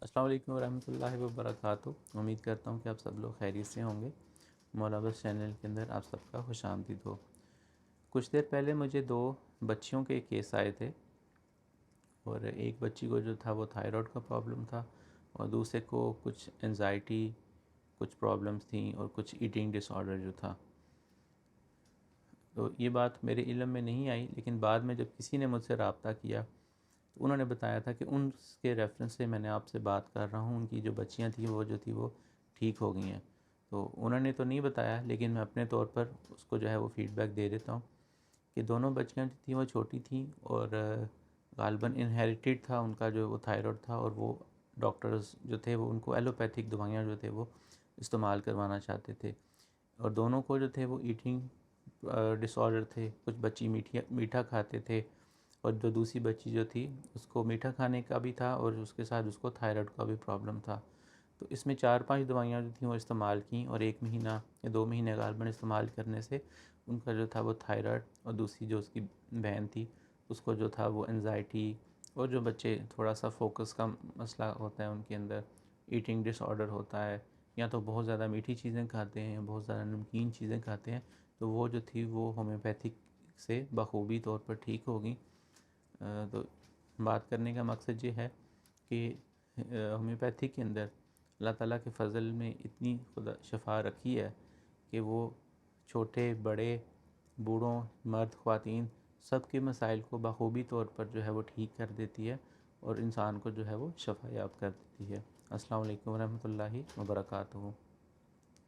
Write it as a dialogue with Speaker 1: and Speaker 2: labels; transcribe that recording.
Speaker 1: السلام علیکم ورحمۃ اللہ وبرکاتہ۔ امید کرتا ہوں کہ آپ سب لوگ خیریت سے ہوں گے۔ مولا بس چینل کے اندر آپ سب کا خوش آمدید ہو۔ کچھ دیر پہلے مجھے 2 بچیوں کے کیس آئے تھے، اور ایک بچی کو جو تھا وہ تھائرائڈ کا پرابلم تھا، اور دوسرے کو کچھ انزائٹی، کچھ پرابلمس تھیں، اور کچھ ایٹنگ ڈس آرڈر جو تھا۔ تو یہ بات میرے علم میں نہیں آئی، لیکن بعد میں جب کسی نے مجھ سے رابطہ کیا تو انہوں نے بتایا تھا کہ ان کے ریفرنس سے میں نے آپ سے بات کر رہا ہوں، ان کی جو بچیاں تھیں وہ ٹھیک ہو گئی ہیں۔ تو انہوں نے تو نہیں بتایا، لیکن میں اپنے طور پر اس کو جو ہے وہ فیڈ بیک دے دیتا ہوں کہ دونوں بچیاں جو تھیں وہ چھوٹی تھیں، اور غالباً انہیریٹڈ تھا ان کا جو وہ تھائرائڈ تھا، اور وہ ڈاکٹرز جو تھے وہ ان کو ایلوپیتھک دوائیاں جو تھے وہ استعمال کروانا چاہتے تھے، اور دونوں کو جو تھے وہ ایٹنگ ڈس آرڈر تھے۔ کچھ بچی میٹھا کھاتے تھے، اور جو دوسری بچی جو تھی اس کو میٹھا کھانے کا بھی تھا، اور اس کے ساتھ اس کو تھائرائڈ کا بھی پرابلم تھا۔ تو اس میں 4-5 دوائیاں جو تھیں وہ استعمال کیں، اور 1 مہینہ یا 2 مہینے غالباً استعمال کرنے سے ان کا جو تھا وہ تھائرائڈ، اور دوسری جو اس کی بہن تھی اس کو جو تھا وہ انزائٹی، اور جو بچے تھوڑا سا فوکس کا مسئلہ ہوتا ہے ان کے اندر، ایٹنگ ڈس آرڈر ہوتا ہے، یا تو بہت زیادہ میٹھی چیزیں کھاتے ہیں، بہت زیادہ نمکین چیزیں کھاتے ہیں، تو وہ جو تھی وہ ہومیوپیتھک سے بخوبی طور پر ٹھیک ہوگی۔ تو بات کرنے کا مقصد یہ ہے کہ ہومیوپیتھی کے اندر اللہ تعالیٰ کے فضل میں اتنی خدا شفا رکھی ہے کہ وہ چھوٹے بڑے، بوڑھوں، مرد خواتین، سب کے مسائل کو بخوبی طور پر جو ہے وہ ٹھیک کر دیتی ہے، اور انسان کو جو ہے وہ شفا یاب کر دیتی ہے۔ السلام علیکم ورحمۃ اللہ وبرکاتہ۔